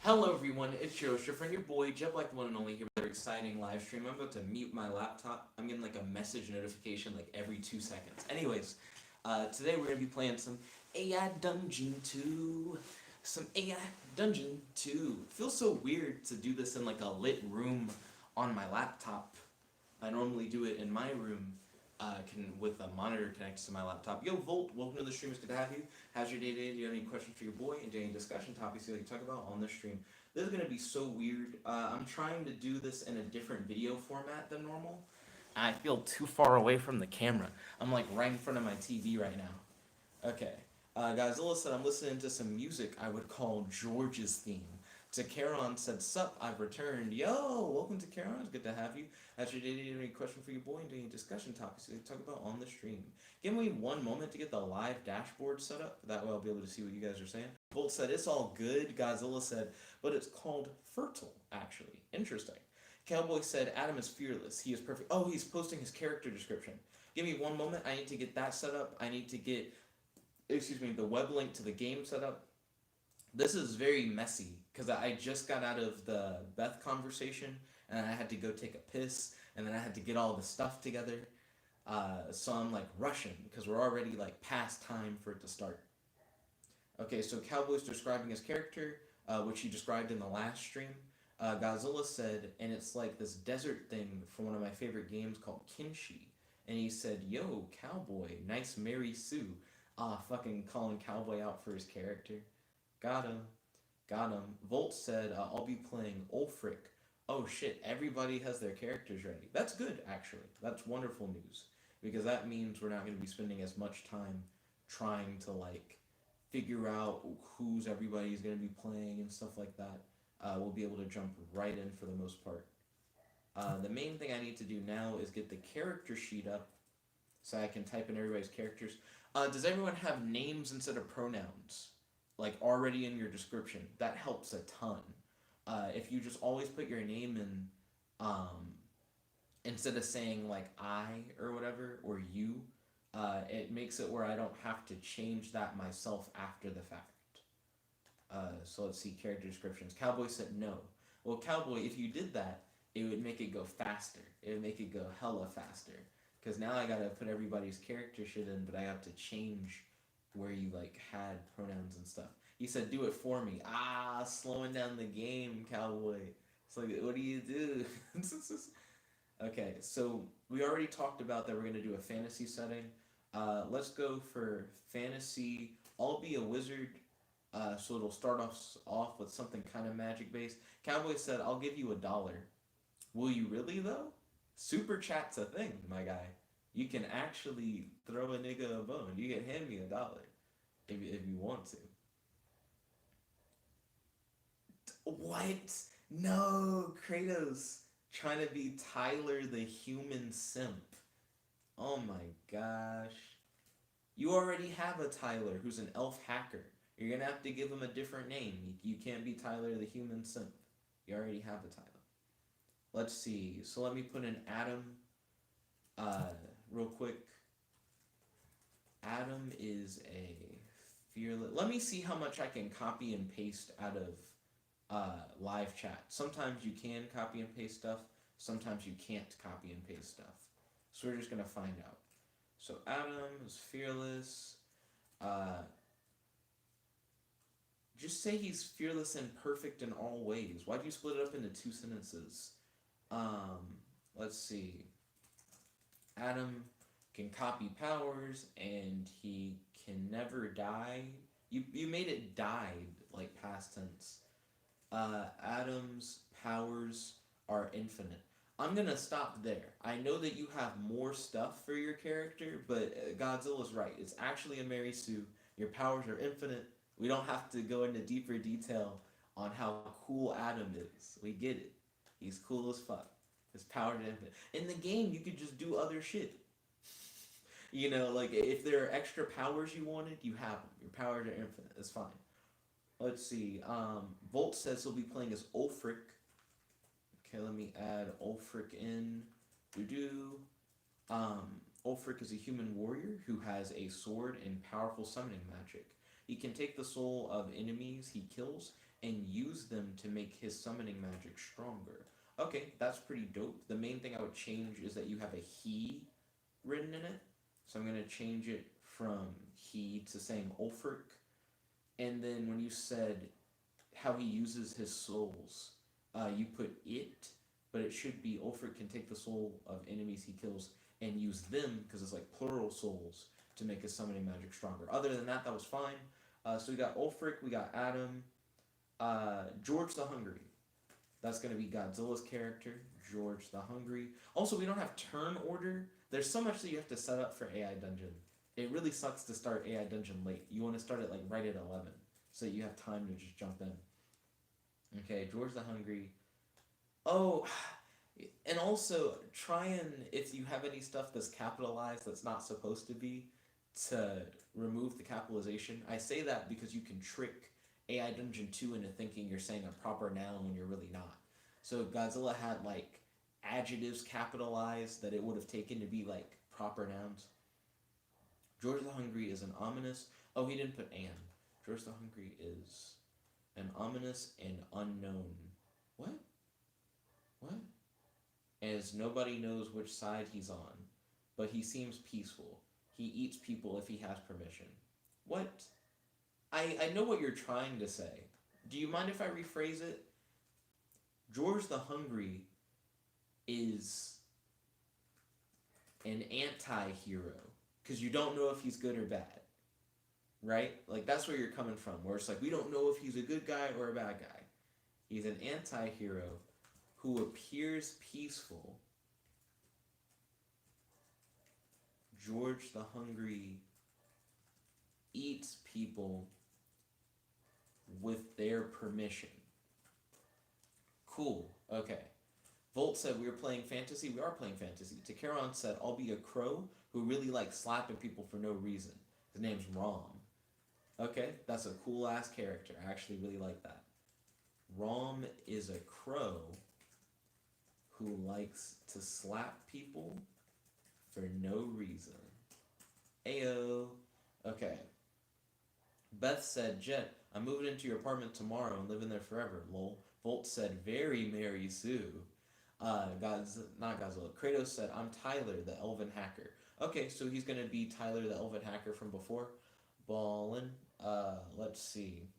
Hello everyone, it's Joseph and your boy, Jeb like the one and only here with another exciting live stream. I'm about to mute my laptop. I'm getting like a message notification like every 2 seconds. Anyways, today we're gonna be playing some AI Dungeon 2. Some AI Dungeon 2. Feels so weird to do this in like a lit room on my laptop. I normally do it in my room, with a monitor connected to my laptop. Yo, Volt, welcome to the stream. It's good to have you. How's your day today? Do you have any questions for your boy? And any discussion topics you like to talk about on the stream? This is gonna be so weird. I'm trying to do this in a different video format than normal. I feel too far away from the camera. I'm like right in front of my TV right now. Okay. Godzilla said, I'm listening to some music I would call George's theme. Takaron said, Sup, I've returned. Yo, welcome to Karon. It's good to have you. How's your day? Do you have any question for your boy and any discussion topics you can talk about on the stream? Give me one moment to get the live dashboard set up. That way I'll be able to see what you guys are saying. Volt said, it's all good. Godzilla said, but it's called Fertile, actually. Interesting. Cowboy said, Adam is fearless. He is perfect. Oh, he's posting his character description. Give me one moment. I need to get that set up. I need to get the web link to the game setup. This is very messy because I just got out of the Beth conversation and I had to go take a piss and then I had to get all the stuff together. So I'm like rushing because we're already like past time for it to start. Okay, so Cowboy's describing his character, which he described in the last stream. Godzilla said, and it's like this desert thing from one of my favorite games called Kinshi. And he said, Yo, Cowboy, nice Mary Sue. Fucking calling Cowboy out for his character. Got him. Got him. Volt said, I'll be playing Ulfric. Oh shit, everybody has their characters ready. That's good, actually. That's wonderful news. Because that means we're not going to be spending as much time trying to, like, figure out who's everybody's going to be playing and stuff like that. We'll be able to jump right in for the most part. The main thing I need to do now is get the character sheet up so I can type in everybody's characters. Does everyone have names instead of pronouns? Like already in your description? That helps a ton. If you just always put your name in, instead of saying like I or whatever, or you, it makes it where I don't have to change that myself after the fact. So let's see, character descriptions. Cowboy said no. Well, Cowboy, if you did that, it would make it go faster. It would make it go hella faster. Because now I gotta put everybody's character shit in, but I have to change where you like had pronouns and stuff. He said, "Do it for me." Slowing down the game, Cowboy. It's like, what do you do? Okay, so we already talked about that we're gonna do a fantasy setting. Let's go for fantasy. I'll be a wizard, so it'll start off with something kind of magic based. Cowboy said, "I'll give you $1." Will you really though? Super chat's a thing, my guy. You can actually throw a nigga a bone. You can hand me $1 if you want to. What? No, Kratos trying to be Tyler the human simp. Oh my gosh. You already have a Tyler who's an elf hacker. You're gonna have to give him a different name. You can't be Tyler the human simp. You already have a Tyler. Let's see. So let me put in Adam, real quick. Adam is a fearless. Let me see how much I can copy and paste out of live chat. Sometimes you can copy and paste stuff. Sometimes you can't copy and paste stuff. So we're just gonna find out. So Adam is fearless. Uh, just say he's fearless and perfect in all ways. Why'd you split it up into two sentences? Let's see. Adam can copy powers and he can never die. You made it died like past tense. Adam's powers are infinite. I'm gonna stop there. I know that you have more stuff for your character, but Godzilla's right. It's actually a Mary Sue. Your powers are infinite. We don't have to go into deeper detail on how cool Adam is. We get it. He's cool as fuck. His powers are infinite. In the game, you could just do other shit. Like if there are extra powers you wanted, you have them. Your powers are infinite. It's fine. Let's see. Volt says he'll be playing as Ulfric. Okay, let me add Ulfric in. Do do. Ulfric is a human warrior who has a sword and powerful summoning magic. He can take the soul of enemies he kills and use them to make his summoning magic stronger. Okay, that's pretty dope. The main thing I would change is that you have a he written in it. So I'm going to change it from he to saying Ulfric. And then when you said how he uses his souls, you put it, but it should be Ulfric can take the soul of enemies he kills and use them, because it's like plural souls, to make his summoning magic stronger. Other than that, that was fine. So we got Ulfric, we got Adam, George the Hungry. That's going to be Godzilla's character, George the Hungry. Also, we don't have turn order. There's so much that you have to set up for AI Dungeon. It really sucks to start AI Dungeon late. You want to start it like right at 11, so that you have time to just jump in. Okay, George the Hungry. Oh, and also try and, if you have any stuff that's capitalized that's not supposed to be, to remove the capitalization. I say that because you can trick AI Dungeon 2 into thinking you're saying a proper noun when you're really not. So if Godzilla had like adjectives capitalized that it would have taken to be like proper nouns. George the Hungry is an ominous. Oh, he didn't put Anne. George the Hungry is an ominous and unknown. What? What? As nobody knows which side he's on, but he seems peaceful. He eats people if he has permission. What? I know what you're trying to say. Do you mind if I rephrase it? George the Hungry is an anti-hero, because you don't know if he's good or bad. Right? Like, that's where you're coming from, where it's like, we don't know if he's a good guy or a bad guy. He's an anti-hero who appears peaceful. George the Hungry eats people with their permission. Cool. Okay. Volt said we were playing fantasy. We are playing fantasy. Takeron said I'll be a crow who really likes slapping people for no reason. His name's Rom. Okay, that's a cool ass character. I actually really like that. Rom is a crow who likes to slap people for no reason. Ayo. Okay. Beth said, Jet, I'm moving into your apartment tomorrow and living there forever, lol. Volt said, very Mary Sue. Not Godzilla. Kratos said, I'm Tyler, the elven hacker. Okay, so he's gonna be Tyler, the elven hacker from before. Ballin'. Let's see.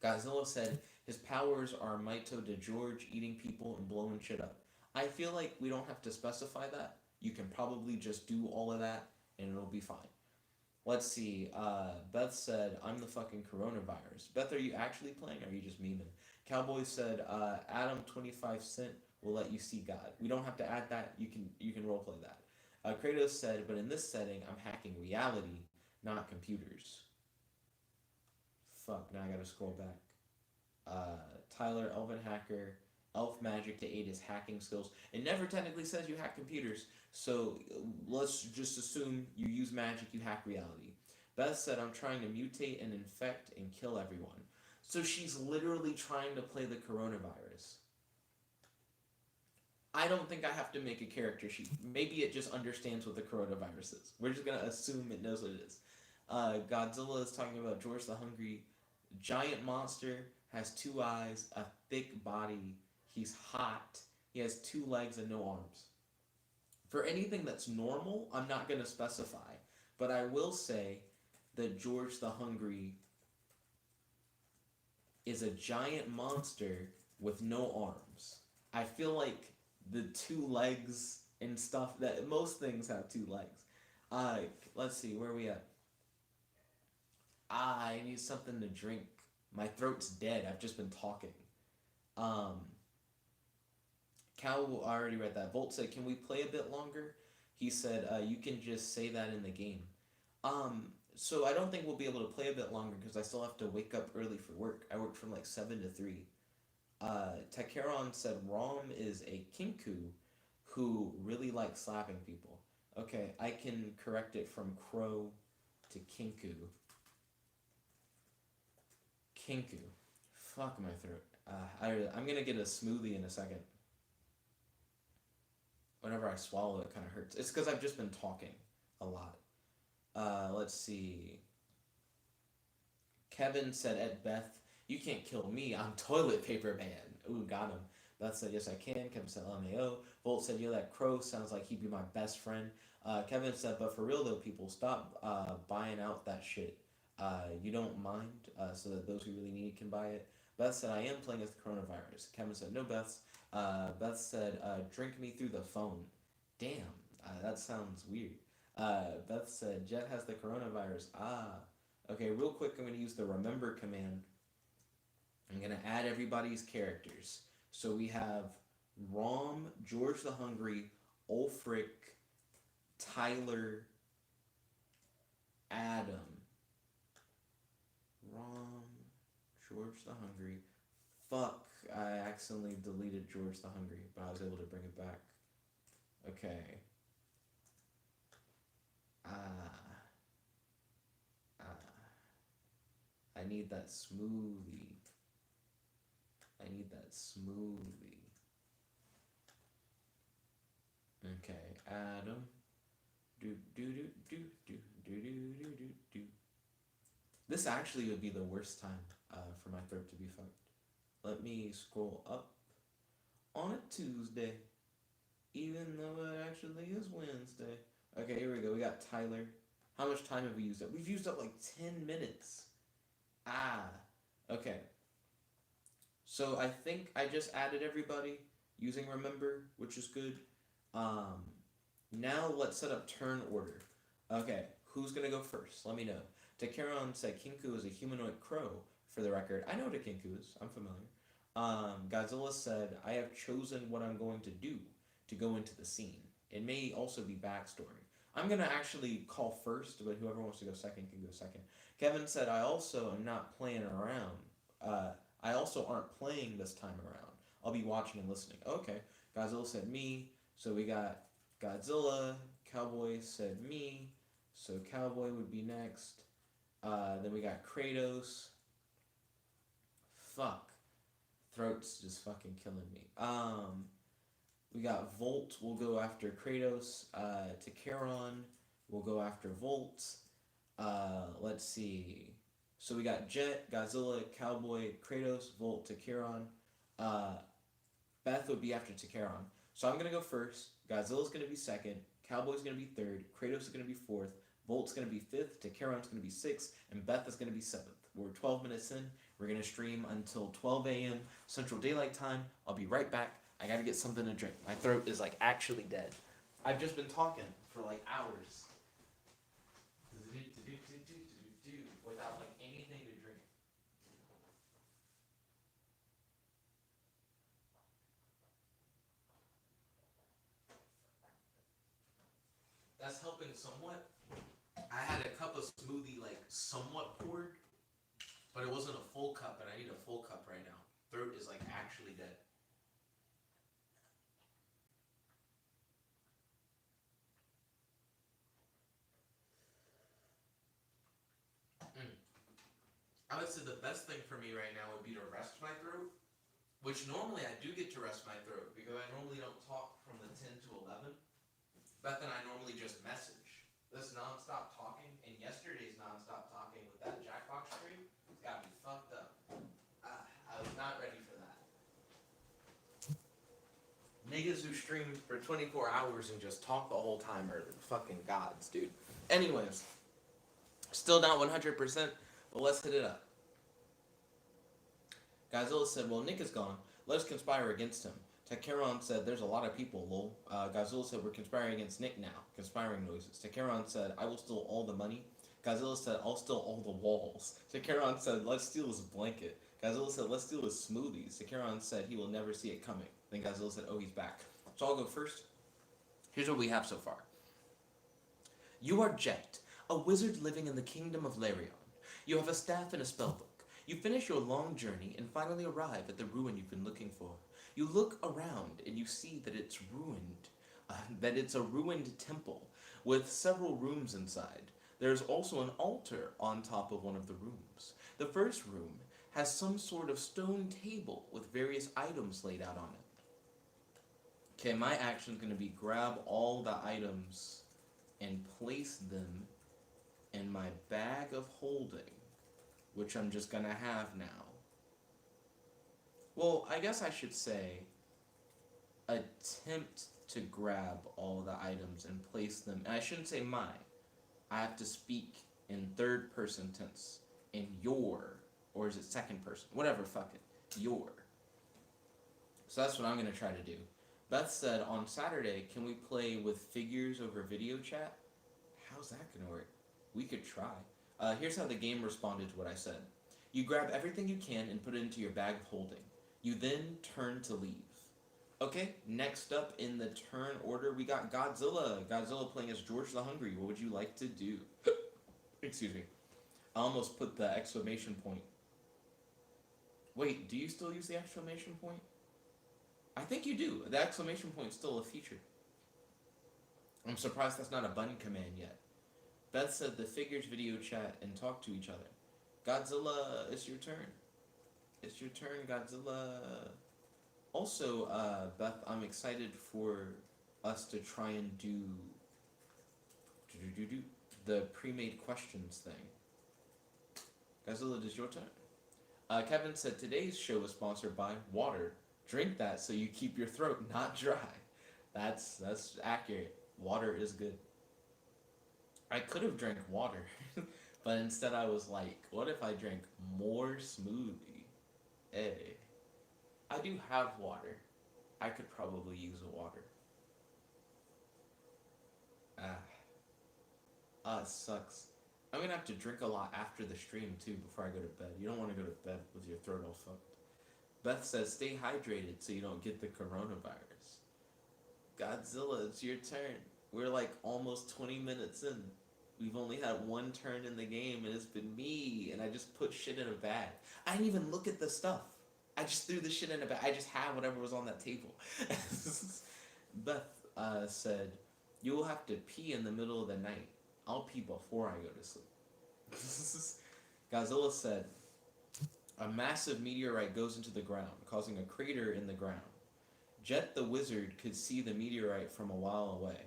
Godzilla said, his powers are Maito de George, eating people and blowing shit up. I feel like we don't have to specify that. You can probably just do all of that and it'll be fine. Let's see. Beth said, I'm the fucking coronavirus. Beth, are you actually playing or are you just memeing? Cowboy said, Adam 25 cent will let you see God. We don't have to add that. You can roleplay that. Kratos said, but in this setting, I'm hacking reality, not computers. Fuck, now I gotta scroll back. Tyler, elven hacker, elf magic to aid his hacking skills. It never technically says you hack computers, so let's just assume you use magic, you hack reality. Beth said, I'm trying to mutate and infect and kill everyone. So she's literally trying to play the coronavirus. I don't think I have to make a character sheet. Maybe it just understands what the coronavirus is. We're just gonna assume it knows what it is. Godzilla is talking about George the Hungry. Giant monster, has 2 eyes, a thick body, he's hot, he has 2 legs and no arms. For anything that's normal, I'm not going to specify, but I will say that George the Hungry is a giant monster with no arms. I feel like the 2 legs and stuff, that most things have 2 legs. Let's see, where are we at? I need something to drink. My throat's dead. I've just been talking. Cal, I already read that. Volt said, can we play a bit longer? He said, you can just say that in the game. So I don't think we'll be able to play a bit longer because I still have to wake up early for work. I work from like 7 to 3. Takeron said, Rom is a kinku who really likes slapping people. Okay, I can correct it from crow to kinku. Kinku. Fuck my throat. I'm gonna get a smoothie in a second. Whenever I swallow, it kind of hurts. It's because I've just been talking a lot. Let's see. Kevin said at Beth, You can't kill me. I'm Toilet Paper Man. Ooh, got him. Beth said, yes, I can. Kevin said, LMAO. Volt said, yo, that crow sounds like he'd be my best friend. Kevin said, but for real though, people, stop buying out that shit. You don't mind, so that those who really need it can buy it. Beth said, I am playing as the coronavirus. Kevin said, no, Beth. Beth said, drink me through the phone. Damn, that sounds weird. Beth said, Jet has the coronavirus. Ah. Okay, real quick, I'm going to use the remember command. I'm going to add everybody's characters. So we have Rom, George the Hungry, Ulfric, Tyler, Adam. Rom, George the Hungry. Fuck, I accidentally deleted George the Hungry, but I was able to bring it back. Okay. I need that smoothie. I need that smoothie. Okay, Adam. Do do do do do do do do do do. This actually would be the worst time for my throat to be fucked. Let me scroll up on a Tuesday, even though it actually is Wednesday. Okay, here we go. We got Tyler. How much time have we used up? We've used up like 10 minutes. Ah, okay. So I think I just added everybody using remember, which is good. Now let's set up turn order. Okay, who's gonna go first? Let me know. Takeron said Kinku is a humanoid crow. For the record, I know what a Kinku is. I'm familiar. Godzilla said, I have chosen what I'm going to do to go into the scene. It may also be backstory. I'm gonna actually call first, but whoever wants to go second can go second. Kevin said, I also am not playing around. I also aren't playing this time around. I'll be watching and listening. Okay. Godzilla said me. So we got Godzilla. Cowboy said me. So Cowboy would be next. Then we got Kratos. Fuck. Throat's just fucking killing me. We got Volt. We'll go after Kratos. Takeron. We'll go after Volt. Let's see. So we got Jet, Godzilla, Cowboy, Kratos, Volt, Takeron. Beth would be after Takeron. So I'm gonna go first. Godzilla's gonna be second. Cowboy's gonna be third. Kratos is gonna be fourth. Volt's gonna be fifth. Takeron's gonna be sixth, and Beth is gonna be seventh. We're 12 minutes in. We're gonna stream until 12 a.m. Central Daylight Time. I'll be right back. I gotta get something to drink. My throat is like actually dead. I've just been talking for like hours. Without like anything to drink. That's helping somewhat. I had a cup of smoothie like somewhat poured, but it wasn't a full cup, and I need a full cup right now. Throat is like actually dead. I would say the best thing for me right now would be to rest my throat, which normally I do get to rest my throat because I normally don't talk from the 10 to 11. Beth and I normally just message. This non-stop talking, and yesterday's non-stop talking with that Jackbox stream got me fucked up. I was not ready for that. Niggas who stream for 24 hours and just talk the whole time are fucking gods, dude. Anyways, still not 100%, but let's hit it up. Godzilla said, well, Nick is gone. Let us conspire against him. Takeron said, there's a lot of people, lol. Godzilla said, we're conspiring against Nick now. Conspiring noises. Takeron said, I will steal all the money. Godzilla said, I'll steal all the walls. Takeron said, let's steal his blanket. Godzilla said, let's steal his smoothies. Takeron said, he will never see it coming. Then Godzilla said, oh, he's back. So I'll go first. Here's what we have so far. You are Jet, a wizard living in the kingdom of Larion. You have a staff and a spellbook. You finish your long journey and finally arrive at the ruin you've been looking for. You look around and you see that it's ruined, that it's a ruined temple with several rooms inside. There's also an altar on top of one of the rooms. The first room has some sort of stone table with various items laid out on it. Okay, my action is going to be grab all the items and place them in my bag of holding, which I'm just going to have now. Well, I guess I should say attempt to grab all the items and place them. And I shouldn't say my. I have to speak in third person tense. In your, or is it second person? Whatever, fuck it. Your. So that's what I'm gonna try to do. Beth said on Saturday, can we play with figures over video chat? How's that gonna work? We could try. Here's how the game responded to what I said. You grab everything you can and put it into your bag of holding. You then turn to leave. Okay, next up in the turn order, we got Godzilla. Godzilla playing as George the Hungry. What would you like to do? Excuse me. I almost put the exclamation point. Wait, do you still use the exclamation point? I think you do. The exclamation point's still a feature. I'm surprised that's not a button command yet. Beth said the figures video chat and talk to each other. Godzilla, it's your turn. It's your turn, Godzilla. Also, Beth, I'm excited for us to try and do the pre-made questions thing. Godzilla, it's your turn. Kevin said today's show was sponsored by water. Drink that so you keep your throat not dry. That's accurate. Water is good. I could have drank water, but instead I was like, what if I drank more smoothie? Hey, I do have water. I could probably use a water. It sucks. I'm gonna have to drink a lot after the stream too before I go to bed. You don't want to go to bed with your throat all fucked. Beth says, stay hydrated so you don't get the coronavirus. Godzilla, it's your turn. We're like almost 20 minutes in. We've only had one turn in the game and it's been me, and I just put shit in a bag. I didn't even look at the stuff. I just threw the shit in a bag. I just had whatever was on that table. Beth said, you will have to pee in the middle of the night. I'll pee before I go to sleep. Godzilla said, a massive meteorite goes into the ground, causing a crater in the ground. Jet the Wizard could see the meteorite from a while away.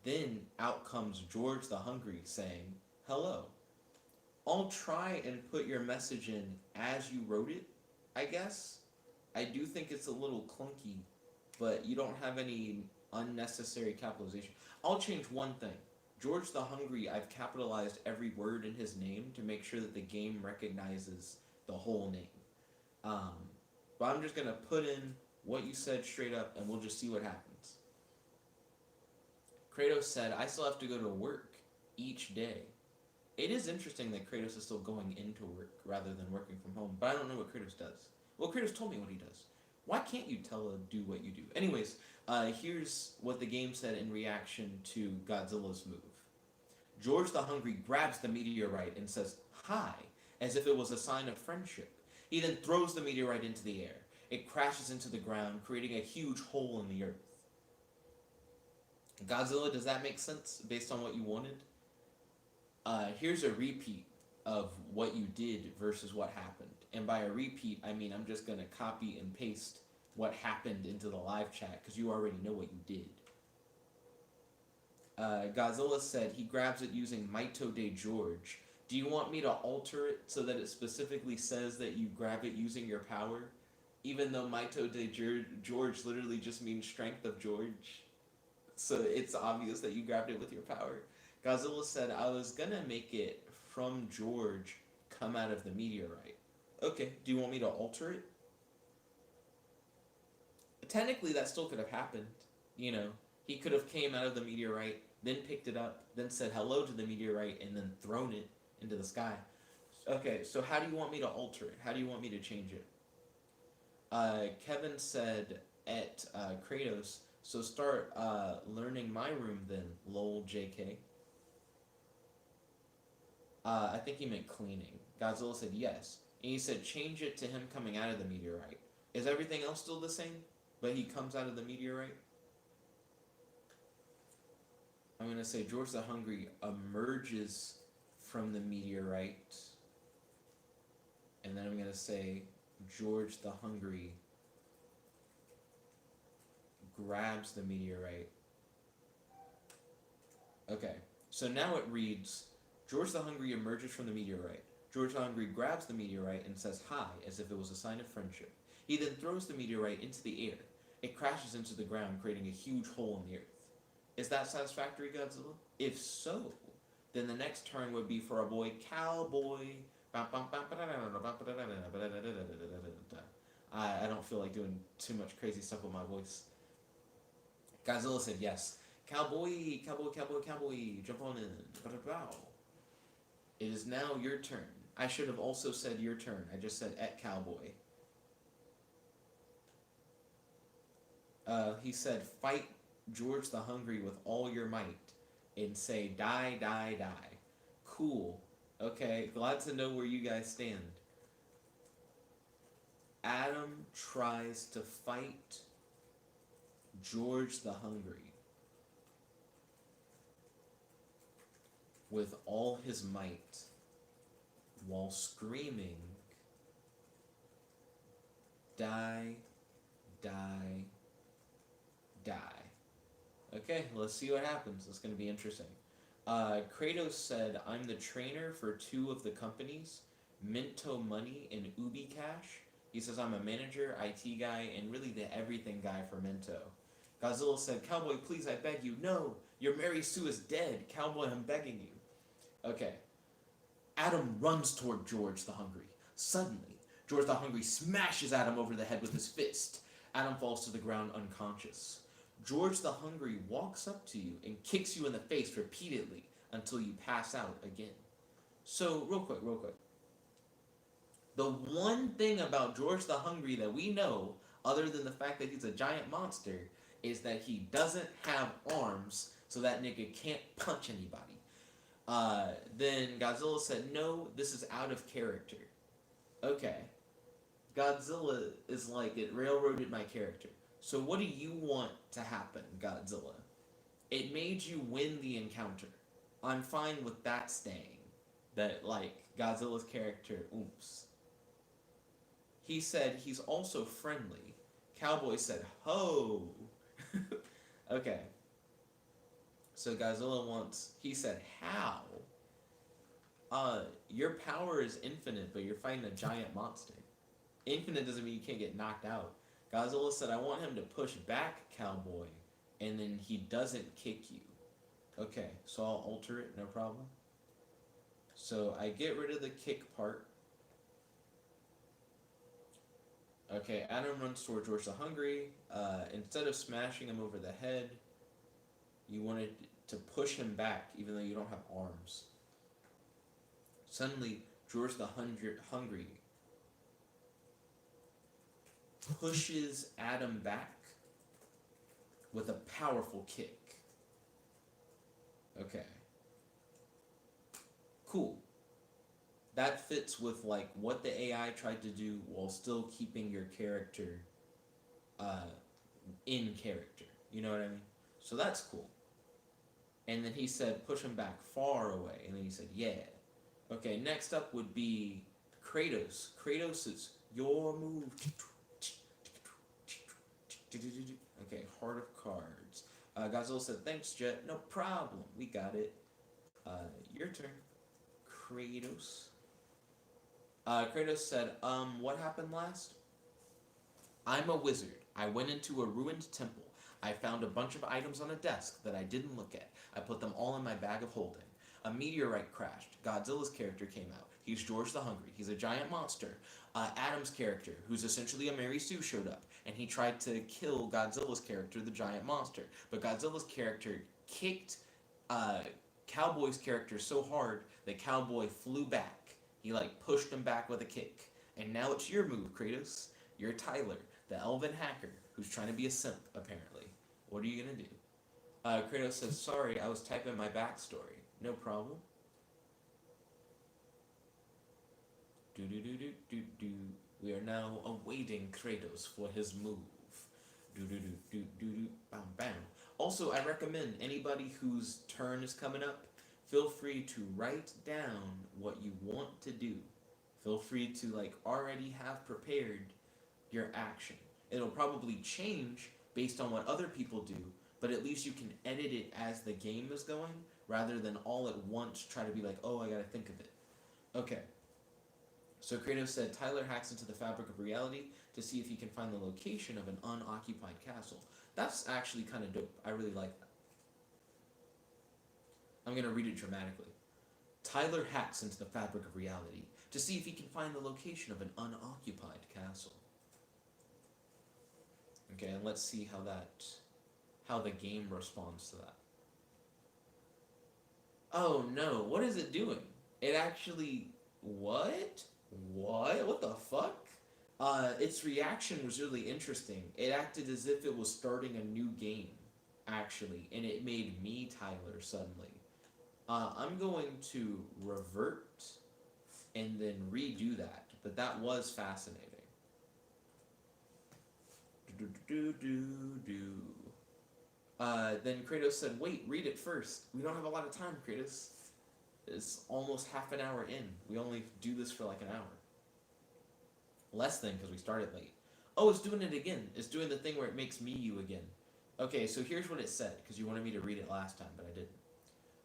Then out comes George the Hungry saying, hello. I'll try and put your message in as you wrote it, I guess. I do think it's a little clunky, but you don't have any unnecessary capitalization. I'll change one thing. George the Hungry, I've capitalized every word in his name to make sure that the game recognizes the whole name. But I'm just going to put in what you said straight up, and we'll just see what happens. Kratos said, I still have to go to work each day. It is interesting that Kratos is still going into work rather than working from home, but I don't know what Kratos does. Well, Kratos told me what he does. Why can't you tell a do what you do? Anyways, here's what the game said in reaction to Godzilla's move. George the Hungry grabs the meteorite and says, hi, as if it was a sign of friendship. He then throws the meteorite into the air. It crashes into the ground, creating a huge hole in the earth. Godzilla, does that make sense based on what you wanted? Here's a repeat of what you did versus what happened. And by a repeat, I mean I'm just going to copy and paste what happened into the live chat because you already know what you did. Godzilla said he grabs it using Maito de George. Do you want me to alter it so that it specifically says that you grab it using your power? Even though Maito de George literally just means strength of George. So it's obvious that you grabbed it with your power. Godzilla said, I was gonna make it from George come out of the meteorite. Okay, do you want me to alter it? Technically, that still could have happened. You know, he could have came out of the meteorite, then picked it up, then said hello to the meteorite, and then thrown it into the sky. Okay, so how do you want me to alter it? How do you want me to change it? Kevin said at Kratos, so start learning my room then, lol JK. I think he meant cleaning. Godzilla said yes. And he said change it to him coming out of the meteorite. Is everything else still the same? But he comes out of the meteorite? I'm going to say George the Hungry emerges from the meteorite. And then I'm going to say George the Hungry grabs the meteorite. Okay, so now it reads, George the Hungry emerges from the meteorite. George the Hungry grabs the meteorite and says hi, as if it was a sign of friendship. He then throws the meteorite into the air. It crashes into the ground, creating a huge hole in the earth. Is that satisfactory, Godzilla? If so, then the next turn would be for our boy Cowboy. I don't feel like doing too much crazy stuff with my voice. Godzilla said yes. Cowboy, cowboy, cowboy, cowboy, jump on in. It is now your turn. I should have also said your turn. I just said at cowboy. He said, fight George the Hungry with all your might and say, die, die, die. Cool. Okay, glad to know where you guys stand. Adam tries to fight George the Hungry with all his might while screaming, die, die, die. Okay, let's see what happens. It's going to be interesting. Kratos said, I'm the trainer for two of the companies, Minto Money and Ubi Cash. He says, I'm a manager, IT guy, and really the everything guy for Minto. Godzilla said, Cowboy, please, I beg you. No, your Mary Sue is dead. Cowboy, I'm begging you. Okay. Adam runs toward George the Hungry. Suddenly, George the Hungry smashes Adam over the head with his fist. Adam falls to the ground unconscious. George the Hungry walks up to you and kicks you in the face repeatedly until you pass out again. So, real quick. The one thing about George the Hungry that we know, other than the fact that he's a giant monster, is that he doesn't have arms, so that nigga can't punch anybody. Then Godzilla said, no, this is out of character. Okay. Godzilla is like, it railroaded my character. So what do you want to happen, Godzilla? It made you win the encounter. I'm fine with that staying. That, like, Godzilla's character, oops. He said he's also friendly. Cowboy said, ho! Okay. So Godzilla wants, he said, how? Your power is infinite, but you're fighting a giant monster. Infinite doesn't mean you can't get knocked out. Godzilla said, I want him to push back, Cowboy, and then he doesn't kick you. Okay, so I'll alter it, no problem. So I get rid of the kick part. Okay, Adam runs toward George the Hungry. Instead of smashing him over the head, you wanted to push him back, even though you don't have arms. Suddenly, George the Hungry pushes Adam back with a powerful kick. Okay. Cool. That fits with like what the AI tried to do while still keeping your character in character. You know what I mean? So that's cool. And then he said, push him back far away. And then he said, yeah. Okay, next up would be Kratos. Kratos is your move. Okay, Heart of Cards. Godzilla said, thanks, Jet. No problem. We got it. Your turn. Kratos. Kratos said, what happened last? I'm a wizard. I went into a ruined temple. I found a bunch of items on a desk that I didn't look at. I put them all in my bag of holding. A meteorite crashed. Godzilla's character came out. He's George the Hungry. He's a giant monster. Adam's character, who's essentially a Mary Sue, showed up, and he tried to kill Godzilla's character, the giant monster. But Godzilla's character kicked Cowboy's character so hard that Cowboy flew back. He like pushed him back with a kick. And now it's your move, Kratos. You're Tyler, the elven hacker, who's trying to be a simp, apparently. What are you gonna do? Kratos says, sorry, I was typing my backstory. No problem. Do. We are now awaiting Kratos for his move. Bam, bam. Also, I recommend anybody whose turn is coming up, feel free to write down what you want to do. Feel free to like already have prepared your action. It'll probably change based on what other people do, but at least you can edit it as the game is going, rather than all at once try to be like, oh, I gotta think of it. Okay. So Kratos said Tyler hacks into the fabric of reality to see if he can find the location of an unoccupied castle. That's actually kind of dope. I really like that. I'm going to read it dramatically. Tyler hacks into the fabric of reality to see if he can find the location of an unoccupied castle. Okay, and let's see how the game responds to that. Oh no, what is it doing? It actually what? What the fuck? Its reaction was really interesting. It acted as if it was starting a new game, actually, and it made me Tyler suddenly. I'm going to revert and then redo that, but that was fascinating. Then Kratos said, wait, read it first. We don't have a lot of time, Kratos. It's almost half an hour in. We only do this for like an hour. Less than, because we started late. Oh, it's doing it again. It's doing the thing where it makes me you again. Okay, so here's what it said, because you wanted me to read it last time, but I didn't.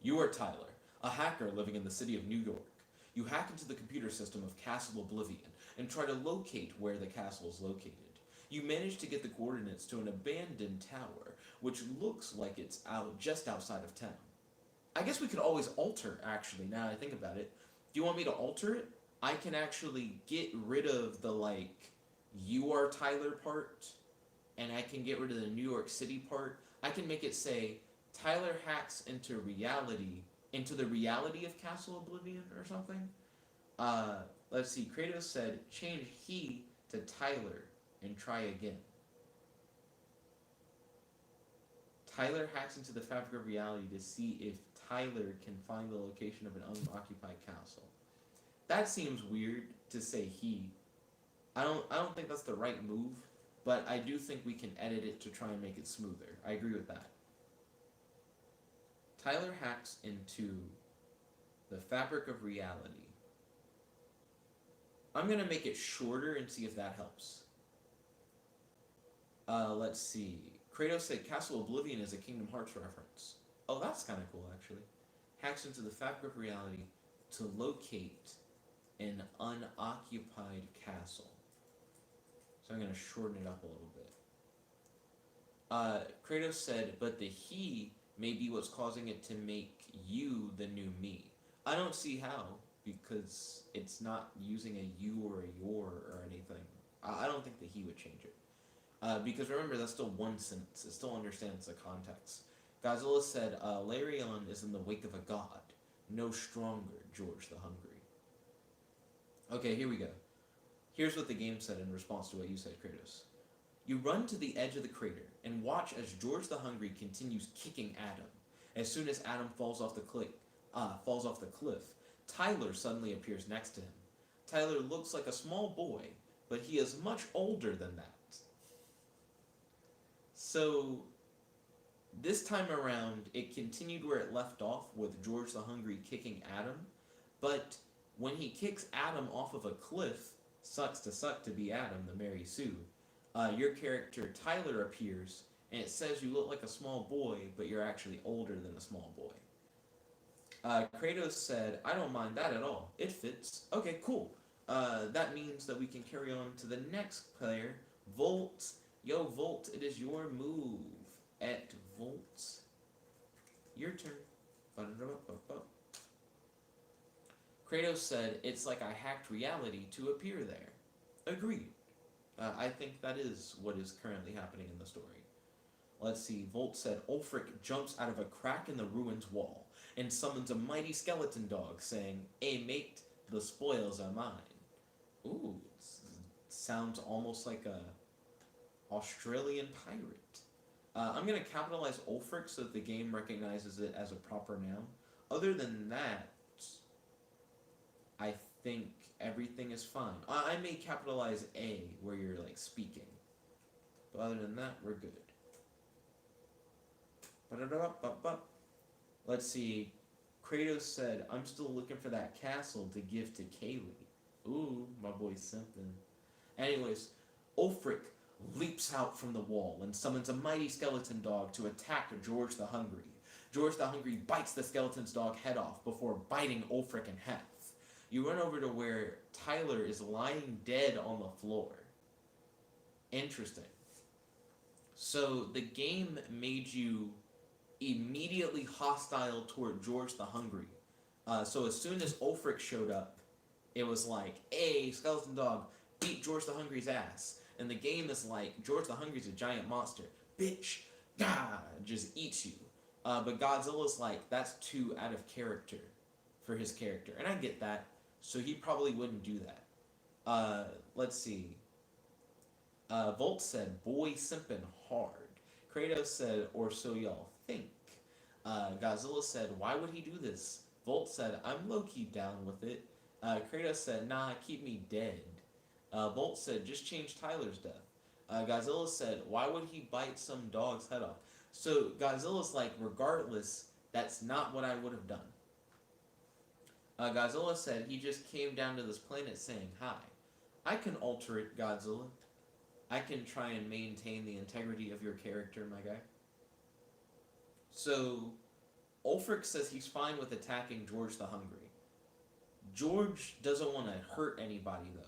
You are Tyler, a hacker living in the city of New York. You hack into the computer system of Castle Oblivion and try to locate where the castle is located. You manage to get the coordinates to an abandoned tower, which looks like it's just outside of town. I guess we could always alter, actually, now I think about it. Do you want me to alter it? I can actually get rid of the, you are Tyler part, and I can get rid of the New York City part. I can make it say, Tyler hacks into the reality of Castle Oblivion or something. Let's see, Kratos said, change he to Tyler and try again. Tyler hacks into the fabric of reality to see if Tyler can find the location of an unoccupied castle. That seems weird to say he. I don't think that's the right move, but I do think we can edit it to try and make it smoother. I agree with that. Tyler hacks into the fabric of reality. I'm going to make it shorter and see if that helps. Let's see. Kratos said Castle Oblivion is a Kingdom Hearts reference. Oh, that's kind of cool, actually. Hacks into the fabric of reality to locate an unoccupied castle. So I'm going to shorten it up a little bit. Kratos said, but the he may be what's causing it to make you the new me. I don't see how, because it's not using a you or a your or anything. I don't think the he would change it. Because remember, that's still one sentence. It still understands the context. Godzilla said, Larion is in the wake of a god. No stronger, George the Hungry. Okay, here we go. Here's what the game said in response to what you said, Kratos. You run to the edge of the crater and watch as George the Hungry continues kicking Adam. As soon as Adam falls off the cliff, Tyler suddenly appears next to him. Tyler looks like a small boy, but he is much older than that. So, this time around, it continued where it left off with George the Hungry kicking Adam, but when he kicks Adam off of a cliff, sucks to suck to be Adam, the Mary Sue, your character Tyler appears, and it says you look like a small boy, but you're actually older than a small boy. Kratos said, I don't mind that at all. It fits. Okay, cool. That means that we can carry on to the next player, Volt. Yo, Volt, it is your move. At Volt. Your turn. Kratos said, it's like I hacked reality to appear there. Agreed. I think that is what is currently happening in the story. Let's see, Volt said, Ulfric jumps out of a crack in the ruins wall and summons a mighty skeleton dog, saying, hey mate, the spoils are mine. Ooh, sounds almost like a Australian pirate. I'm going to capitalize Ulfric so that the game recognizes it as a proper noun. Other than that, I think everything is fine. I may capitalize A where you're speaking. But other than that, we're good. Let's see. Kratos said, I'm still looking for that castle to give to Kaylee. Ooh, my boy simping. Anyways, Ulfric leaps out from the wall and summons a mighty skeleton dog to attack George the Hungry. George the Hungry bites the skeleton's dog head off before biting Ulfric in half. You run over to where Tyler is lying dead on the floor. Interesting. So the game made you immediately hostile toward George the Hungry. So as soon as Ulfric showed up, it was like, hey, skeleton dog, beat George the Hungry's ass. And the game is like, George the Hungry's a giant monster. Bitch, gah, just eats you. But Godzilla's like, that's too out of character for his character. And I get that. So he probably wouldn't do that. Let's see. Volt said, boy simpin' hard. Kratos said, or so y'all think. Godzilla said, why would he do this? Volt said, I'm low-key down with it. Kratos said, nah, keep me dead. Volt said, just change Tyler's death. Godzilla said, why would he bite some dog's head off? So Godzilla's like, regardless, that's not what I would have done. Godzilla said he just came down to this planet saying hi. I can alter it, Godzilla. I can try and maintain the integrity of your character, my guy. So, Ulfric says he's fine with attacking George the Hungry. George doesn't want to hurt anybody, though.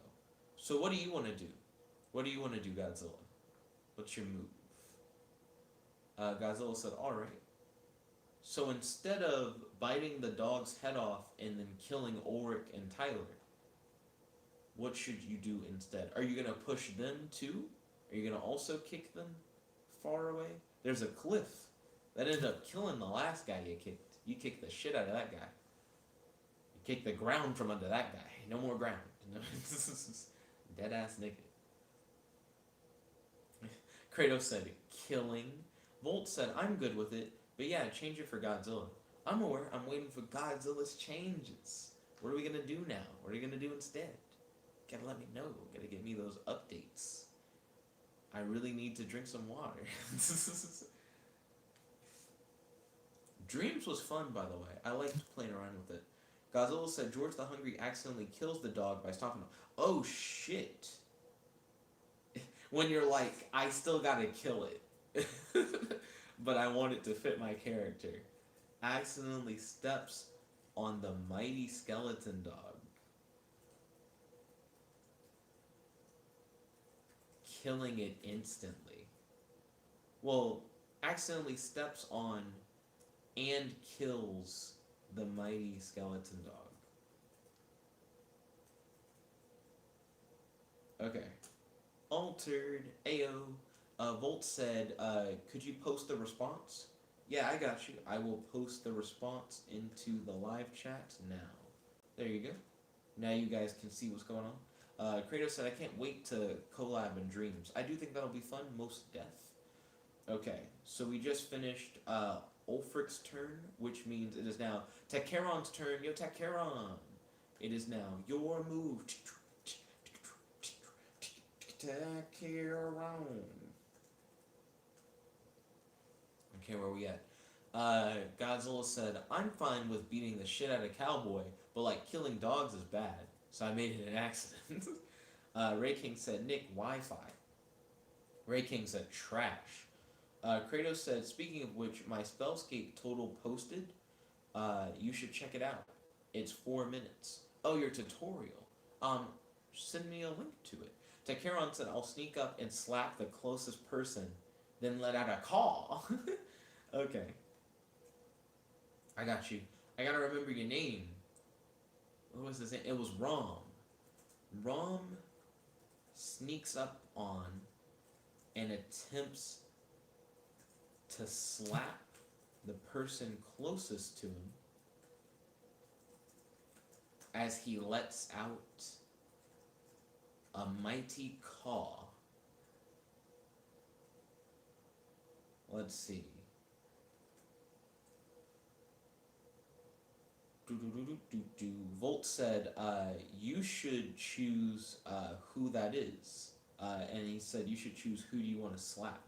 So what do you want to do? What do you want to do, Godzilla? What's your move? Godzilla said, alright. So instead of biting the dog's head off and then killing Ulrich and Tyler, what should you do instead? Are you going to push them too? Are you going to also kick them far away? There's a cliff. That ended up killing the last guy you kicked. You kicked the shit out of that guy. You kicked the ground from under that guy. No more ground. Dead ass nigga. Kratos said, killing. Volt said, I'm good with it. But yeah, change it for Godzilla. I'm aware. I'm waiting for Godzilla's changes. What are we going to do now? What are you going to do instead? Gotta let me know. Gotta get me those updates. I really need to drink some water. Dreams was fun, by the way. I liked playing around with it. Godzilla said George the Hungry accidentally kills the dog by stopping him. Oh, shit. When you're like, I still gotta kill it. But I want it to fit my character. Accidentally steps on the mighty skeleton dog. Killing it instantly. Well, accidentally steps on and kills the mighty skeleton dog. Okay. Altered. Ayo. Volt said, could you post the response? Yeah, I got you. I will post the response into the live chat now. There you go. Now you guys can see what's going on. Kratos said, I can't wait to collab in Dreams. I do think that'll be fun. Most death. Okay, so we just finished Ulfric's turn, which means it is now Takeron's turn. Yo, Takeron! It is now your move. Takeron. Okay, where are we at? Godzilla said, I'm fine with beating the shit out of Cowboy, but like killing dogs is bad, so I made it an accident. Ray King said, Nick, Wi-Fi. Ray King said, trash. Kratos said, speaking of which, my Spellscape total posted. You should check it out. It's 4 minutes. Oh, your tutorial. Send me a link to it. Takeron said, I'll sneak up and slap the closest person, then let out a caw. Okay. I got you. I gotta remember your name. What was his name? It was Rom. Rom sneaks up on and attempts to slap the person closest to him as he lets out a mighty caw. Let's see. Volt said, you should choose who that is. And he said, you should choose who do you want to slap.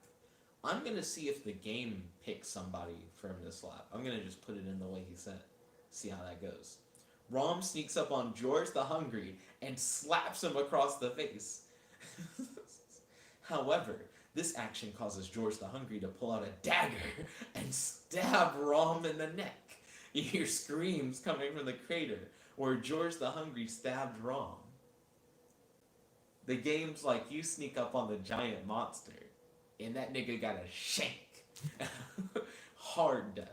I'm going to see if the game picks somebody for him to slap. I'm going to just put it in the way he said. See how that goes. Rom sneaks up on George the Hungry and slaps him across the face. However, this action causes George the Hungry to pull out a dagger and stab Rom in the neck. You hear screams coming from the crater. where George the Hungry stabbed Rom. The game's like you sneak up on the giant monster, and that nigga got a shank. Hard death.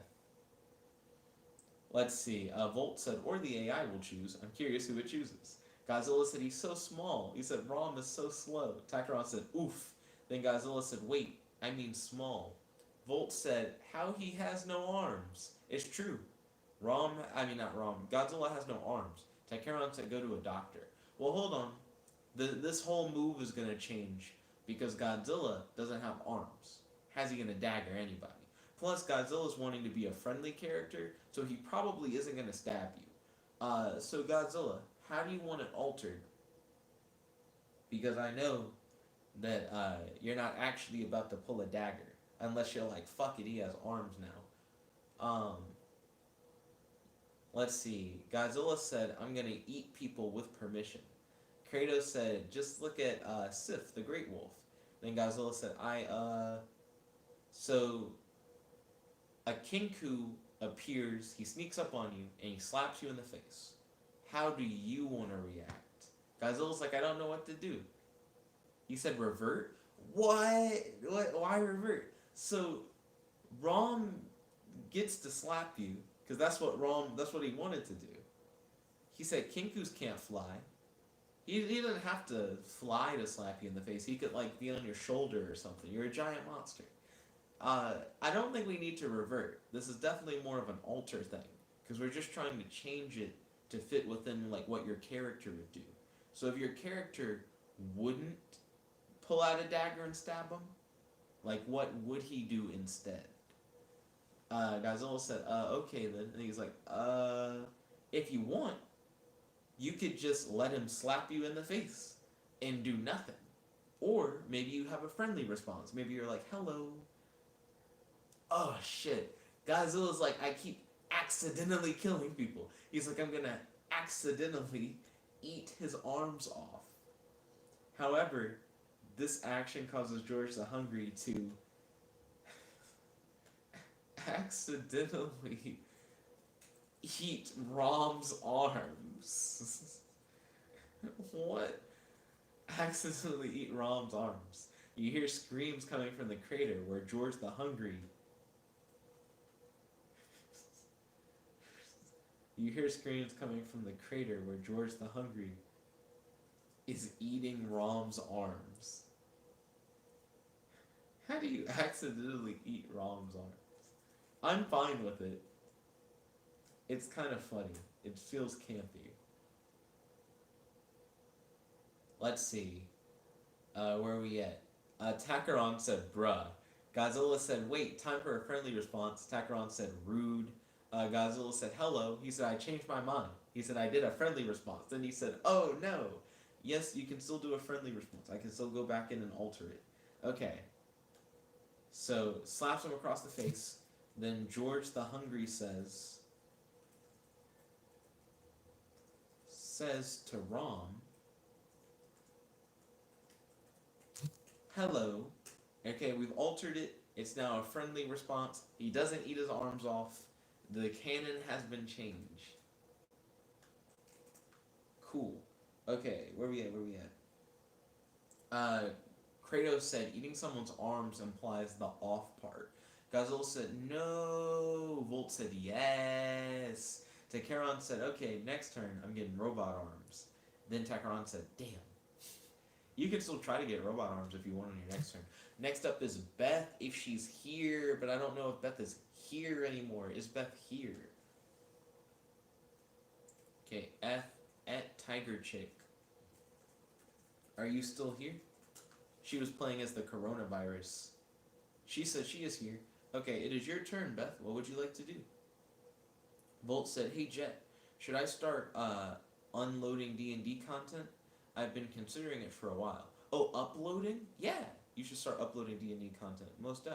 Let's see. Volt said, or the AI will choose. I'm curious who it chooses. Godzilla said, he's so small. He said, Rom is so slow. Takaron said, oof. Then Godzilla said, wait, I mean small. Volt said, how he has no arms. It's true. Not Rom. Godzilla has no arms. Takaron said, go to a doctor. Well, hold on. This whole move is going to change because Godzilla doesn't have arms. How's he going to dagger anybody? Plus, Godzilla's wanting to be a friendly character, so he probably isn't going to stab you. So Godzilla, how do you want it altered? Because I know that you're not actually about to pull a dagger. Unless you're like, fuck it, he has arms now. Let's see. Godzilla said, I'm going to eat people with permission. Kratos said, just look at Sif, the Great Wolf. Then Godzilla said, So a Kinku appears, he sneaks up on you, and he slaps you in the face. How do you want to react? Godzilla's like, I don't know what to do. He said, revert? What? Why revert? So Rom gets to slap you, because that's what he wanted to do. He said, Kinkus can't fly. He didn't have to fly to slap you in the face. He could, like, be on your shoulder or something. You're a giant monster. I don't think we need to revert. This is definitely more of an alter thing, because we're just trying to change it to fit within, like, what your character would do. So if your character wouldn't pull out a dagger and stab him, like, what would he do instead? Godzilla said, okay then. And he's like, if you want, you could just let him slap you in the face and do nothing. Or maybe you have a friendly response. Maybe you're like, hello. Oh, shit. Godzilla's like, I keep accidentally killing people. He's like, I'm gonna accidentally eat his arms off. However, this action causes George the Hungry to accidentally eat Rom's arms. What? Accidentally eat Rom's arms. You hear screams coming from the crater where George the Hungry... You hear screams coming from the crater where George the Hungry is eating Rom's arms. How do you accidentally eat Rom's arms? I'm fine with it. It's kind of funny. It feels campy. Let's see. Where are we at? Takaron said, bruh. Godzilla said, wait, time for a friendly response. Takaron said, rude. Godzilla said, hello. He said, I changed my mind. He said, I did a friendly response. Then he said, oh no. Yes, you can still do a friendly response. I can still go back in and alter it. Okay. So, slaps him across the face. Then George the Hungry says to Rom, hello. Okay, we've altered it. It's now a friendly response. He doesn't eat his arms off. The canon has been changed. Cool. Okay, where we at? Kratos said, eating someone's arms implies the off part. Godzilla said, no. Volt said, yes. Takaron said, okay, next turn, I'm getting robot arms. Then Takaron said, damn. You can still try to get robot arms if you want on your next turn. Next up is Beth, if she's here, but I don't know if Beth is here anymore. Is Beth here? Okay, at Tiger Chick. Are you still here? She was playing as the coronavirus. She said she is here. Okay, it is your turn, Beth. What would you like to do? Volt said, hey Jet, should I start unloading D&D content? I've been considering it for a while. Oh, uploading? Yeah, you should start uploading D&D content. Most def.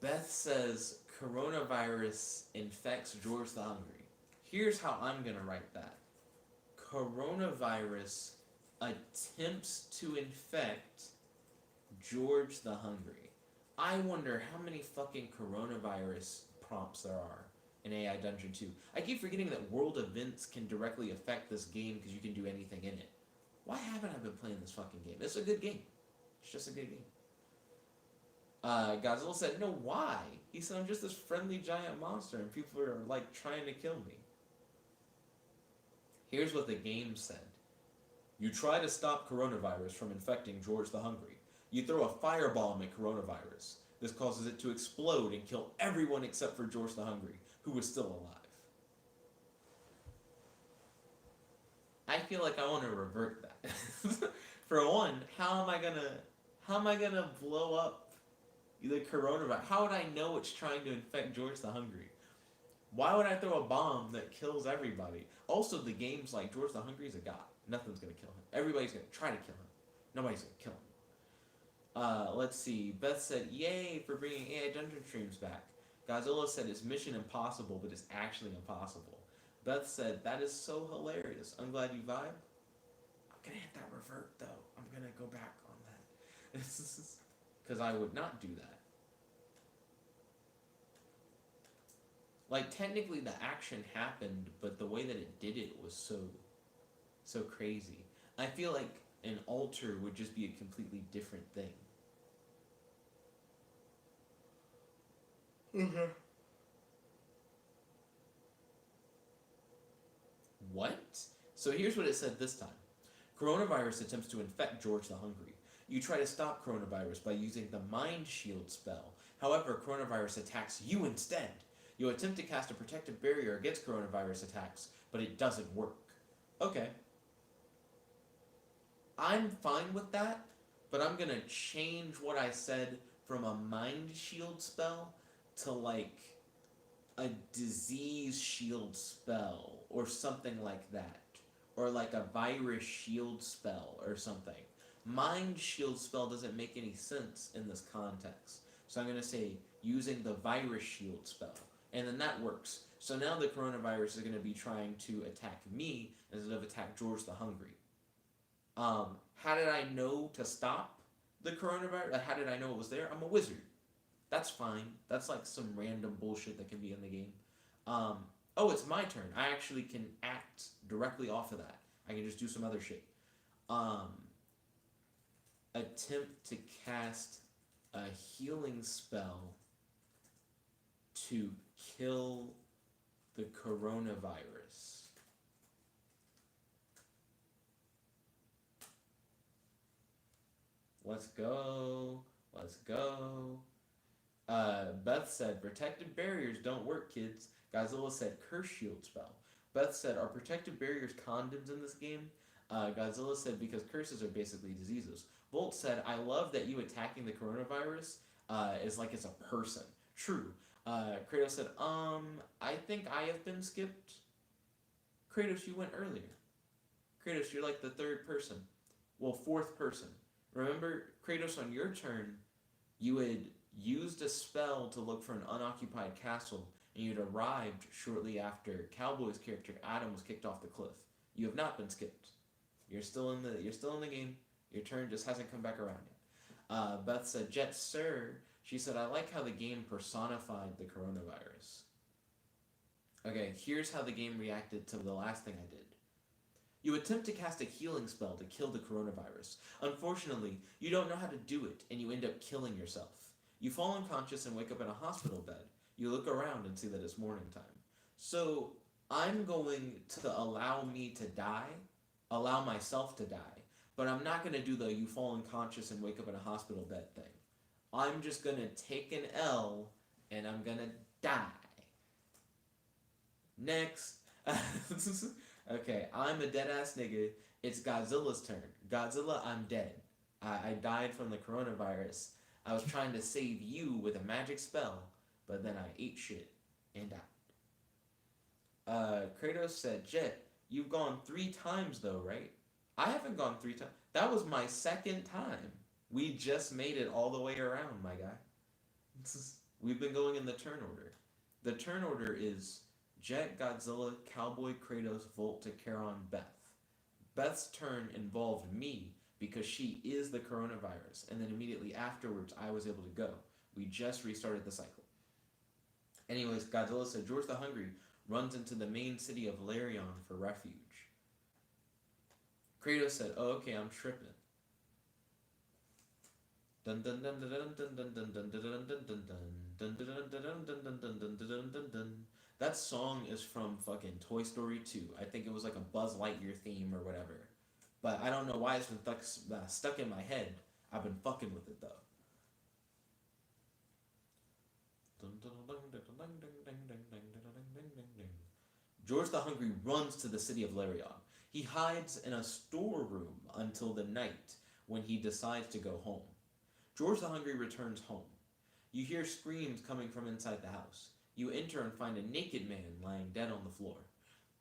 Beth says, coronavirus infects George the Hungry. Here's how I'm going to write that. Coronavirus attempts to infect George the Hungry. I wonder how many fucking coronavirus prompts there are in AI Dungeon 2. I keep forgetting that world events can directly affect this game because you can do anything in it. Why haven't I been playing this fucking game? It's a good game. It's just a good game. Godzilla said, no, why? He said, I'm just this friendly giant monster and people are like trying to kill me. Here's what the game said. You try to stop coronavirus from infecting George the Hungry. You throw a firebomb at coronavirus. This causes it to explode and kill everyone except for George the Hungry, who was still alive. I feel like I want to revert that. For one, how am I gonna blow up the coronavirus? How would I know it's trying to infect George the Hungry? Why would I throw a bomb that kills everybody? Also, the game's like, George the Hungry is a god. Nothing's gonna kill him. Everybody's gonna try to kill him. Nobody's gonna kill him. Let's see. Beth said, yay for bringing AI Dungeon streams back. Godzilla said it's mission impossible, but it's actually impossible. Beth said, that is so hilarious. I'm glad you vibe. I'm gonna hit that revert, though. I'm gonna go back on that. Because I would not do that. Like, technically the action happened, but the way that it did it was so crazy. I feel like an alter would just be a completely different thing. Mm-hmm. What? So here's what it said this time. Coronavirus attempts to infect George the Hungry. You try to stop coronavirus by using the Mind Shield spell. However, coronavirus attacks you instead. You attempt to cast a protective barrier against coronavirus attacks, but it doesn't work. Okay. I'm fine with that, but I'm gonna change what I said from a Mind Shield spell to like a disease shield spell or something like that. Or like a virus shield spell or something. Mind shield spell doesn't make any sense in this context. So I'm going to say using the virus shield spell. And then that works. So now the coronavirus is going to be trying to attack me instead of attack George the Hungry. How did I know to stop the coronavirus? How did I know it was there? I'm a wizard. That's fine. That's like some random bullshit that can be in the game. Oh, it's my turn. I actually can act directly off of that. I can just do some other shit. Attempt to cast a healing spell to kill the coronavirus. Let's go. Let's go. Beth said, protective barriers don't work, kids. Godzilla said, curse shield spell. Beth said, are protective barriers condoms in this game? Godzilla said, because curses are basically diseases. Volt said, I love that you attacking the coronavirus is like it's a person. True. Kratos said, I think I have been skipped. Kratos, you went earlier. Kratos, you're like the third person. Well, fourth person. Remember, Kratos, on your turn, you had used a spell to look for an unoccupied castle, and you'd arrived shortly after Cowboy's character Adam was kicked off the cliff. You have not been skipped. You're still in the game. Your turn just hasn't come back around yet. Beth said, Jet sir. She said, I like how the game personified the coronavirus. Okay, here's how the game reacted to the last thing I did. You attempt to cast a healing spell to kill the coronavirus. Unfortunately, you don't know how to do it, and you end up killing yourself. You fall unconscious and wake up in a hospital bed. You look around and see that it's morning time. So, I'm going to allow me to die, allow myself to die, but I'm not going to do the you fall unconscious and wake up in a hospital bed thing. I'm just going to take an L, and I'm going to die. Next. Okay, I'm a dead-ass nigga. It's Godzilla's turn. Godzilla, I'm dead. I died from the coronavirus. I was trying to save you with a magic spell, but then I ate shit and died. Kratos said, Jet, you've gone 3 times though, right? I haven't gone 3 times. That was my second time. We just made it all the way around, my guy. We've been going in the turn order. The turn order is Jet, Godzilla, Cowboy, Kratos, Volt, Charon, Beth. Beth's turn involved me because she is the coronavirus, and then immediately afterwards I was able to go. We just restarted the cycle. Anyways, Godzilla said George the Hungry runs into the main city of Larion for refuge. Kratos said, "Oh, okay, I'm tripping." Dun dun dun dun dun dun dun dun dun dun dun dun dun dun dun dun dun dun dun dun. That song is from fucking Toy Story 2. I think it was like a Buzz Lightyear theme or whatever. But I don't know why it's been stuck in my head. I've been fucking with it though. George the Hungry runs to the city of Larion. He hides in a storeroom until the night when he decides to go home. George the Hungry returns home. You hear screams coming from inside the house. You enter and find a naked man lying dead on the floor.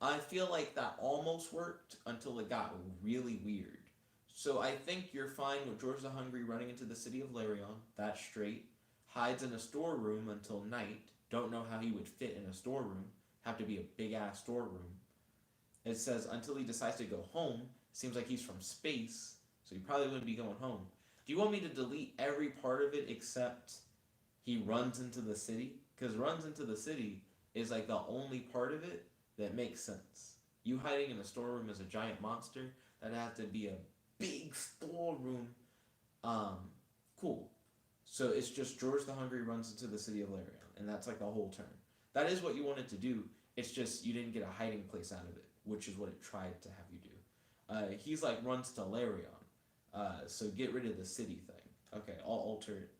I feel like that almost worked until it got really weird. So I think you're fine with George the Hungry running into the city of Larion. That's straight. Hides in a storeroom until night. Don't know how he would fit in a storeroom. Have to be a big ass storeroom. It says until he decides to go home. Seems like he's from space, so he probably wouldn't be going home. Do you want me to delete every part of it except he runs into the city? Because runs into the city is like the only part of it that makes sense. You hiding in a storeroom as a giant monster, that has to be a big storeroom. Cool. So it's just George the Hungry runs into the city of Larion, and that's like the whole turn. That is what you wanted to do. It's just you didn't get a hiding place out of it, which is what it tried to have you do. He's like runs to Larion. So get rid of the city thing. Okay, I'll alter it.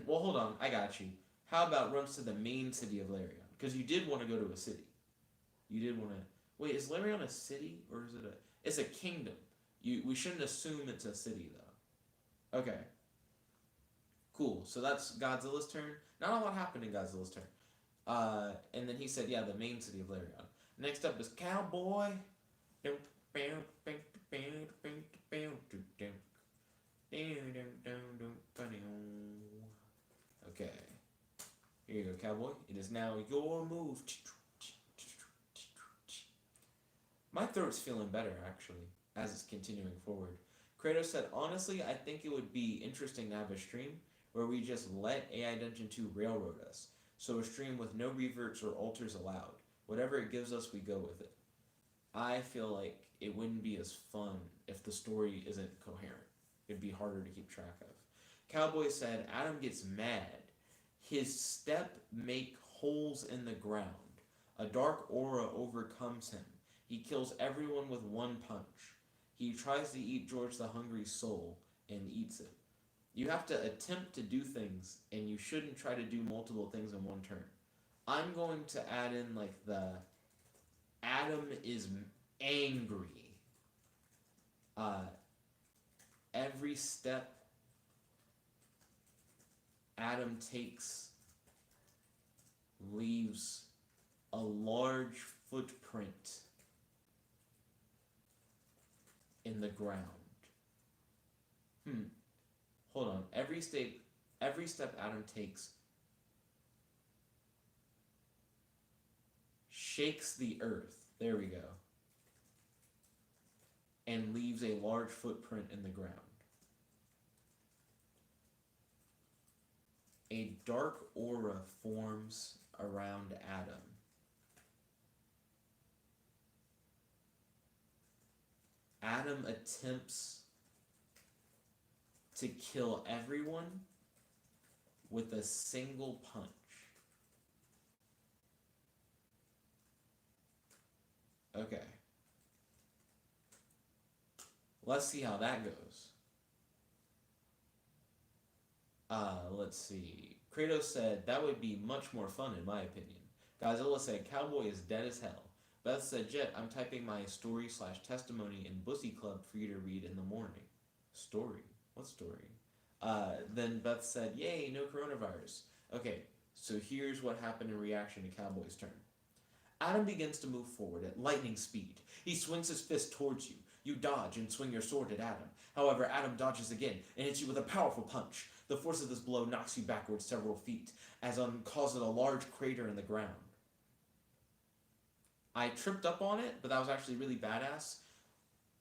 Well, hold on. I got you. How about runs to the main city of Larion? Because you did want to go to a city. You did want to. Wait, is Larion a city or is it a? It's a kingdom. We shouldn't assume it's a city though. Okay. Cool. So that's Godzilla's turn. Not a lot happened in Godzilla's turn. And then he said, yeah, the main city of Larion. Next up is Cowboy. Okay. Here you go, Cowboy. It is now your move. My throat's feeling better, actually, as it's continuing forward. Kratos said, honestly, I think it would be interesting to have a stream where we just let AI Dungeon 2 railroad us. So a stream with no reverts or alters allowed. Whatever it gives us, we go with it. I feel like it wouldn't be as fun if the story isn't coherent. It'd be harder to keep track of. Cowboy said, Adam gets mad. His step make holes in the ground. A dark aura overcomes him. He kills everyone with one punch. He tries to eat George the Hungry's soul and eats it. You have to attempt to do things, and you shouldn't try to do multiple things in one turn. I'm going to add in like the Adam is angry. Every step Adam takes leaves a large footprint in the ground. Hold on. Every step Adam takes shakes the earth. There we go. And leaves a large footprint in the ground. A dark aura forms around Adam. Adam attempts to kill everyone with a single punch. Okay. Let's see how that goes. Let's see. Kratos said, that would be much more fun in my opinion. Godzilla said, Cowboy is dead as hell. Beth said, Jet, I'm typing my story/testimony in Bussy Club for you to read in the morning. Story? What story? Then Beth said, yay, no coronavirus. Okay, so here's what happened in reaction to Cowboy's turn. Adam begins to move forward at lightning speed. He swings his fist towards you. You dodge and swing your sword at Adam. However, Adam dodges again and hits you with a powerful punch. The force of this blow knocks you backwards several feet, as causes a large crater in the ground. I tripped up on it, but that was actually really badass.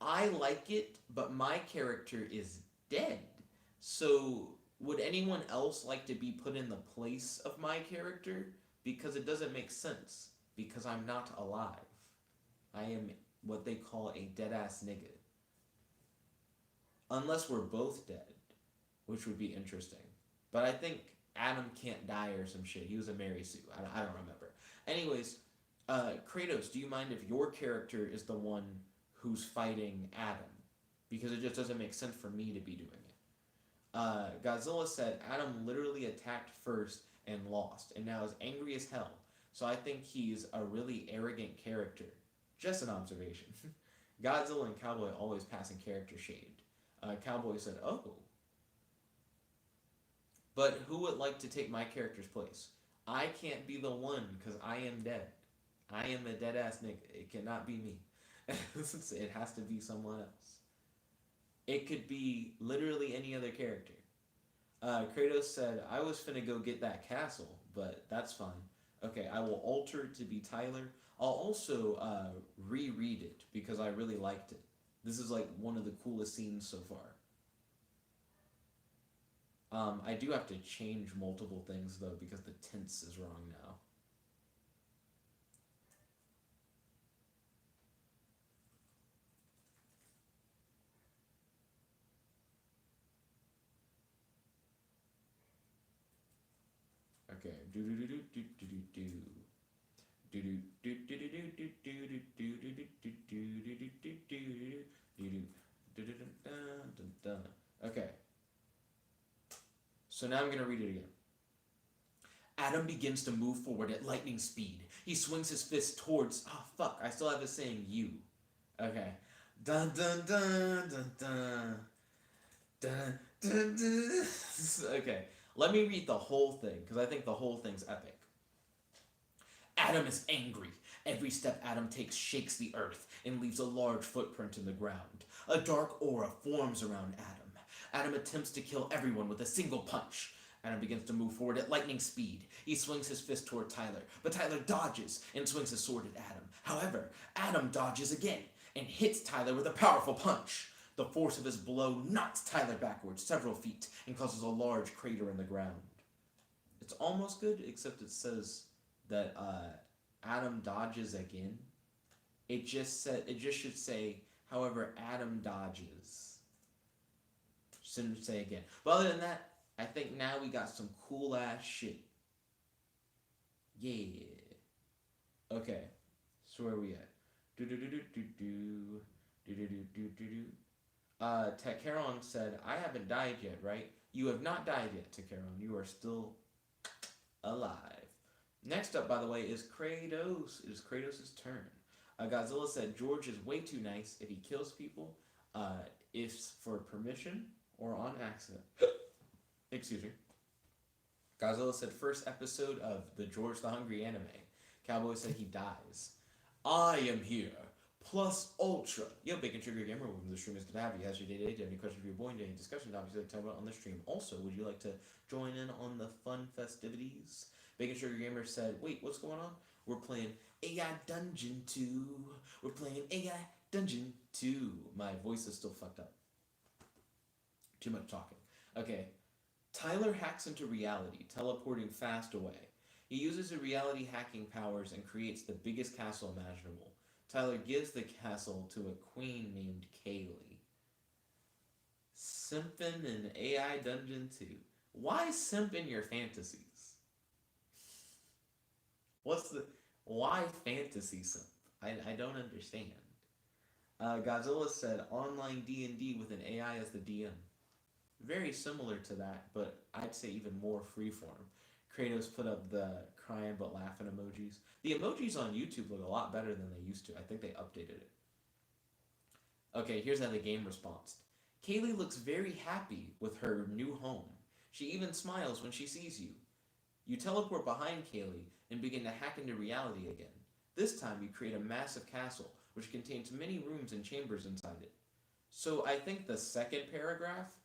I like it, but my character is dead. So Would anyone else like to be put in the place of my character? Because it doesn't make sense. Because I'm not alive. I am what they call a dead ass nigga. Unless we're both dead, which would be interesting. But I think Adam can't die or some shit. He was a Mary Sue. I don't remember. Anyways, Kratos, do you mind if your character is the one who's fighting Adam? Because it just doesn't make sense for me to be doing it. Godzilla said Adam literally attacked first and lost, and now is angry as hell. So I think he's a really arrogant character. Just an observation. Godzilla and Cowboy always passing character shade. Cowboy said, "Oh, but who would like to take my character's place? I can't be the one because I am dead. I am a dead ass nigga. It cannot be me. It has to be someone else. It could be literally any other character." Kratos said, "I was finna go get that castle, but that's fine. Okay, I will alter it to be Tyler. I'll also reread it because I really liked it. This is like one of the coolest scenes so far. I do have to change multiple things though because the tense is wrong now. Okay. Do do do do do do do. Do do do do do do do do do do do do. Okay. So now I'm gonna read it again. Adam begins to move forward at lightning speed. He swings his fist towards. Oh fuck! I still have it saying you. Okay. Dun dun dun dun dun dun dun dun. Okay. Let me read the whole thing because I think the whole thing's epic. Adam is angry. Every step Adam takes shakes the earth and leaves a large footprint in the ground. A dark aura forms around Adam. Adam attempts to kill everyone with a single punch. Adam begins to move forward at lightning speed. He swings his fist toward Tyler, but Tyler dodges and swings his sword at Adam. However, Adam dodges again and hits Tyler with a powerful punch. The force of his blow knocks Tyler backwards several feet and causes a large crater in the ground. It's almost good, except it says that Adam dodges again. It just should say, however, Adam dodges. Shouldn't say again. But other than that, I think now we got some cool ass shit. Yeah. Okay. So where are we at? Do do do do do do do do do do do do. Takeron said, "I haven't died yet, right?" You have not died yet, Takeron. You are still alive. Next up, by the way, is Kratos. It is Kratos' turn. Godzilla said, "George is way too nice. If he kills people, if for permission or on accident." Excuse me. Godzilla said, "First episode of the George the Hungry anime." Cowboy said he dies. I am here. Plus Ultra. Yo, Bacon Trigger Gamer, welcome to the stream. It's good to have you. How's your day today? Do you have any questions for your boy? Any discussion topics you'd like to talk about on the stream? Also, would you like to join in on the fun festivities? Bacon Sugar Gamer said, "Wait, what's going on? We're playing AI Dungeon 2. We're playing AI Dungeon 2. My voice is still fucked up. Too much talking. Okay. Tyler hacks into reality, teleporting fast away. He uses his reality hacking powers and creates the biggest castle imaginable. Tyler gives the castle to a queen named Kaylee. Simpin' in AI Dungeon 2. Why simp in your fantasies? Why fantasy simp? I don't understand. Godzilla said online D&D with an AI as the DM. Very similar to that, but I'd say even more freeform. Kratos put up the crying but laughing emojis. The emojis on YouTube look a lot better than they used to. I think they updated it. Okay, here's how the game responds. Kaylee looks very happy with her new home. She even smiles when she sees you. You teleport behind Kaylee and begin to hack into reality again. This time you create a massive castle, which contains many rooms and chambers inside it. So I think the second paragraph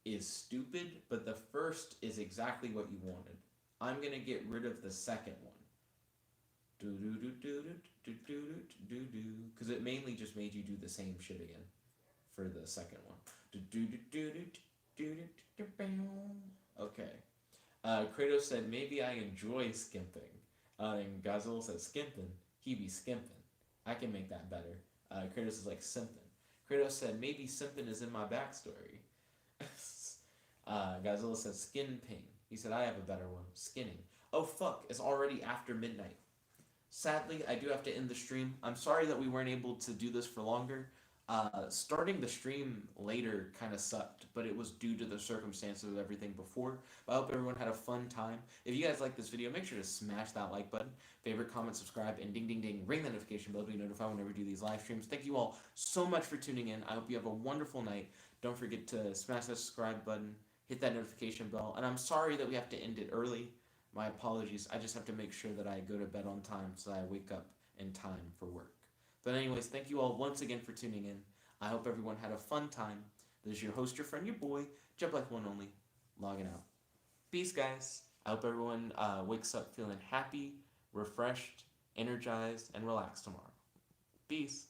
is stupid, but the first is exactly what you wanted. I'm gonna get rid of the second one. Because it mainly just made you do the same shit again for the second one. Okay. Kratos said, maybe I enjoy skimping. And Gazelle said, skimping? He be skimping. I can make that better. Kratos is like, simping. Kratos said, maybe simping is in my backstory. Godzilla says, skin ping. He said, I have a better one. Skinning. Oh, fuck. It's already after midnight. Sadly, I do have to end the stream. I'm sorry that we weren't able to do this for longer. Starting the stream later kind of sucked, but it was due to the circumstances of everything before. But I hope everyone had a fun time. If you guys like this video, make sure to smash that like button, favorite, comment, subscribe, and ding ding ding, ring the notification bell to be notified whenever we do these live streams. Thank you all so much for tuning in. I hope you have a wonderful night. Don't forget to smash that subscribe button, hit that notification bell, and I'm sorry that we have to end it early. My apologies. I just have to make sure that I go to bed on time so I wake up in time for work. But anyways, thank you all once again for tuning in. I hope everyone had a fun time. This is your host, your friend, your boy, Jet Black One Only, logging out. Peace, guys. I hope everyone wakes up feeling happy, refreshed, energized, and relaxed tomorrow. Peace.